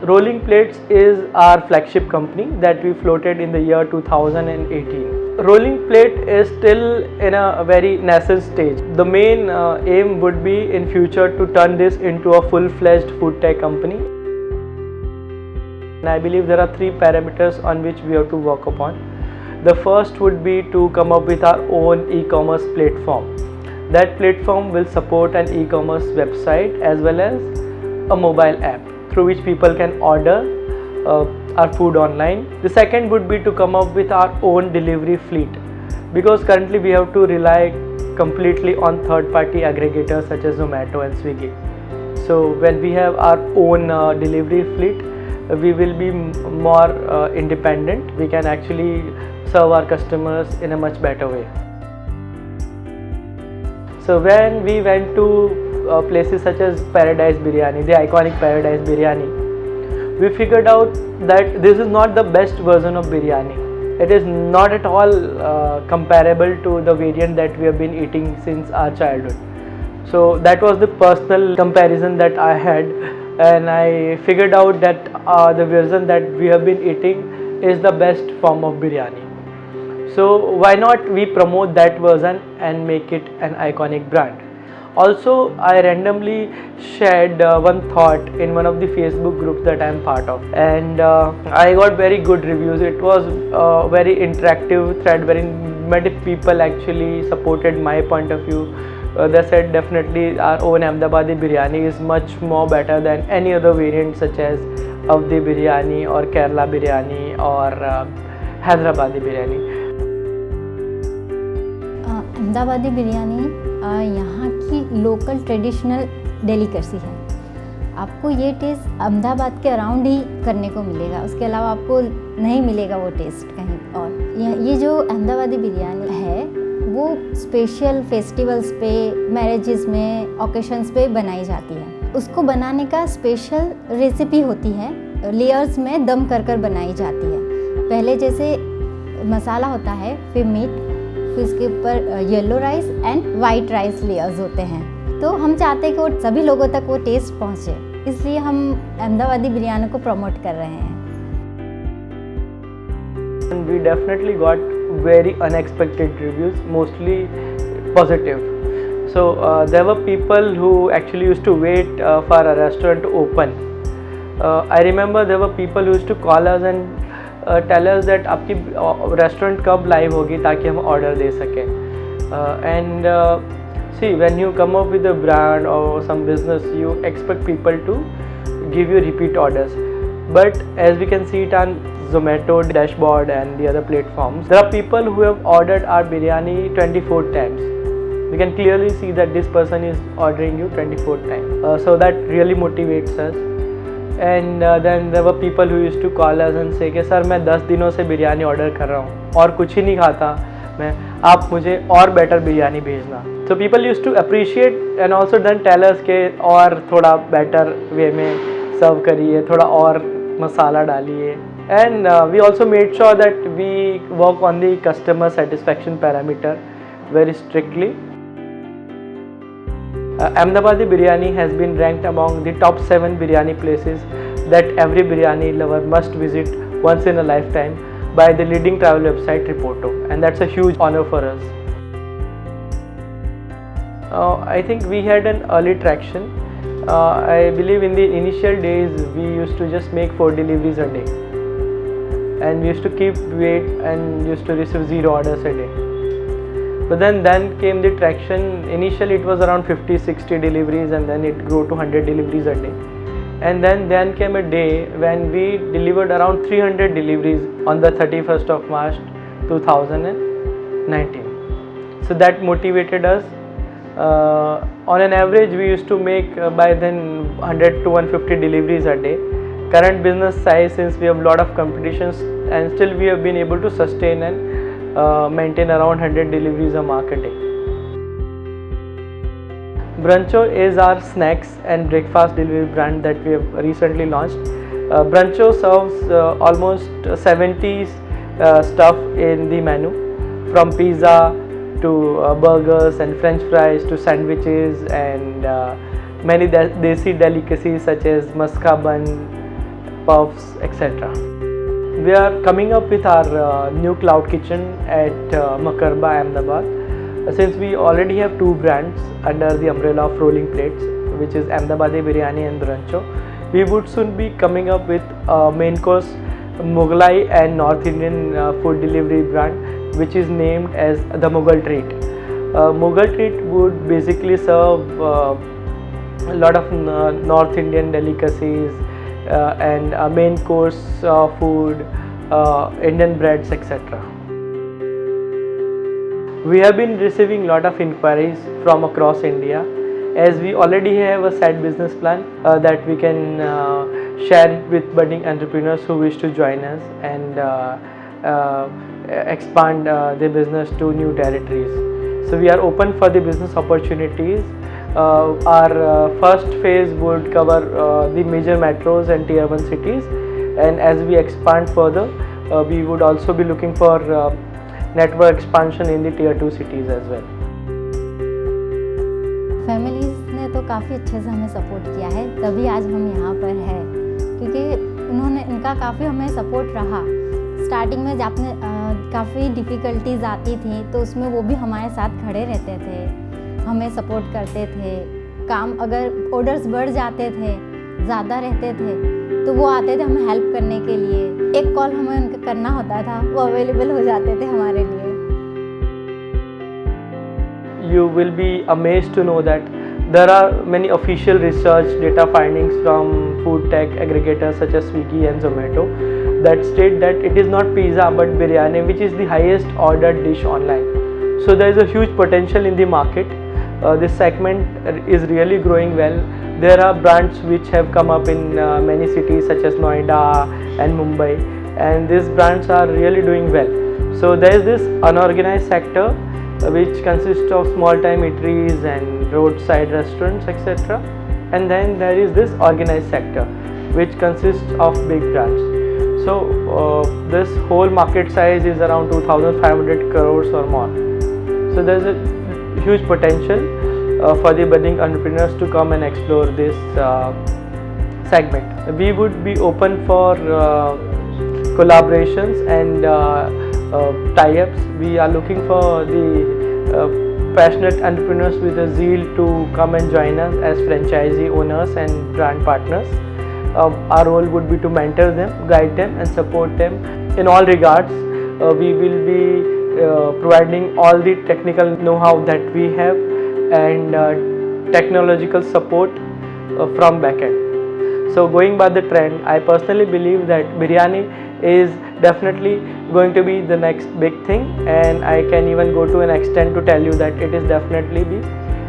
Rolling Plates is our flagship company that we floated in the year 2018. Rolling Plate is still in a very nascent stage. The main aim would be in future to turn this into a full-fledged food tech company. And I believe there are three parameters on which we have to work upon. The first would be to come up with our own e-commerce platform. That platform will support an e-commerce website as well as a mobile app through which people can order our food online. The second would be to come up with our own delivery fleet, because currently we have to rely completely on third-party aggregators such as Zomato and Swiggy. So when we have our own delivery fleet, we will be more independent. We can actually serve our customers in a much better way. So when we went to places such as Paradise Biryani, the iconic Paradise Biryani, we figured out that this is not the best version of biryani. It is not at all comparable to the variant that we have been eating since our childhood. So that was the personal comparison that I had, and I figured out that the version that we have been eating is the best form of biryani. So why not we promote that version and make it an iconic brand. Also, I randomly shared one thought in one of the Facebook groups that I am part of, and I got very good reviews. It was a very interactive thread wherein many people actually supported my point of view. They said definitely our own Ahmedabadi biryani is much more better than any other variant such as Avdi biryani or Kerala biryani or Hyderabadi biryani. Ahmedabadi biryani यहाँ की local traditional delicacy है. आपको ये test Ahmedabad के around ही करने को मिलेगा, उसके अलावा आपको नहीं मिलेगा वो टेस्ट कहीं और. ये जो अहमदाबादी बिरयानी है वो स्पेशल फेस्टिवल्स पे, मैरिजेस में, ओकेशंस पे बनाई जाती है. उसको बनाने का स्पेशल रेसिपी होती है, लेयर्स में दम कर बनाई जाती है. पहले जैसे मसाला होता है, फिर मीट, फिर इसके ऊपर yellow rice and white rice layers होते हैं. तो हम चाहते हैं कि वो सभी लोगों तक वो टेस्ट पहुंचे, इसलिए हम अहमदाबादी बिरयानी को प्रमोट कर रहे हैं. We definitely got very unexpected reviews, mostly positive. So there were people who actually used to wait for a restaurant to open. I remember there were people who used to call us and tell us that आपकी restaurant कब live होगी ताकि हम order दे सकें. And see, when you come up with a brand or some business, you expect people to give you repeat orders. But as we can see it on Zomato dashboard and the other platforms, there are people who have ordered our biryani 24 times. We can clearly see that this person is ordering you 24 times. So that really motivates us. And then there were people who used to call us and say कि sir मैं 10 दिनों से biryani order कर रहा हूँ और कुछ ही नहीं खाता मैं, आप मुझे और बेटर बिरयानी भेजना. So people used to appreciate and also then tell us कि और थोड़ा बेटर वे में सर्व करिए, थोड़ा और मसाला डालिए. And we also made sure that we work on the customer satisfaction parameter very strictly. Ahmedabadi biryani has been ranked among the top 7 biryani places that every biryani lover must visit once in a lifetime by the leading travel website Reporto, and that's a huge honor for us. I think we had an early traction. I believe in the initial days we used to just make 4 deliveries a day, and we used to keep wait and used to receive 0 orders a day. But then came the traction. Initially it was around 50-60 deliveries, and then it grew to 100 deliveries a day. And then came a day when we delivered around 300 deliveries on the 31st of March 2019. So that motivated us. On an average we used to make by then 100 to 150 deliveries a day. Current business size, since we have a lot of competitions, and still we have been able to sustain and maintain around 100 deliveries a month a day. Bruncho is our snacks and breakfast delivery brand that we have recently launched. Bruncho serves almost 70 stuff in the menu, from pizza to burgers and french fries to sandwiches and many desi delicacies such as maska bun puffs, etc. We are coming up with our new cloud kitchen at Makarba, Ahmedabad. Since we already have two brands under the umbrella of Rolling Plates, which is Ahmedabadi Biryani and Bruncho, we would soon be coming up with a main course Mughlai and North Indian food delivery brand, which is named as the Mughal Treat. Mughal Treat would basically serve a lot of North Indian delicacies and main course food, Indian breads, etc. We have been receiving lot of inquiries from across India, as we already have a set business plan that we can share with budding entrepreneurs who wish to join us and expand their business to new territories. So we are open for the business opportunities. Our first phase would cover the major metros and tier 1 cities, and as we expand further, we would also be looking for network expansion in the tier 2 cities as well. Families ने तो काफ़ी अच्छे से हमें support किया है, तभी आज हम यहाँ पर हैं, क्योंकि इनका काफ़ी हमें सपोर्ट रहा। स्टार्टिंग में जब काफ़ी डिफ़िकल्टीज़ आती थी तो उसमें वो भी हमारे साथ खड़े रहते थे, हमें सपोर्ट करते थे। काम अगर ऑर्डर्स बढ़ जाते थे, ज़्यादा रहते थे, तो वो आते थे हमें हेल्प करने के लिए। एक कॉल हमें उनका करना होता था, वो अवेलेबल हो जाते थे हमारे लिए। You will be amazed to know that there are many official research data findings from food tech aggregators such as Swiggy and Zomato that state that it is not pizza but biryani which is the highest ordered dish online. So there is a huge potential in the market. This segment is really growing well. There are brands which have come up in many cities such as Noida and Mumbai, and these brands are really doing well. So there is this unorganized sector which consists of small time eateries and roadside restaurants, etc. And then there is this organized sector which consists of big brands. So this whole market size is around 2,500 crores or more. So there is a huge potential for the budding entrepreneurs to come and explore this segment. We would be open for collaborations and tie-ups. We are looking for the passionate entrepreneurs with a zeal to come and join us as franchisee owners and brand partners. Our role would be to mentor them, guide them and support them in all regards. We will be providing all the technical know-how that we have and technological support from backend. So going by the trend, I personally believe that biryani is definitely going to be the next big thing, and I can even go to an extent to tell you that it is definitely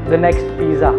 the next pizza.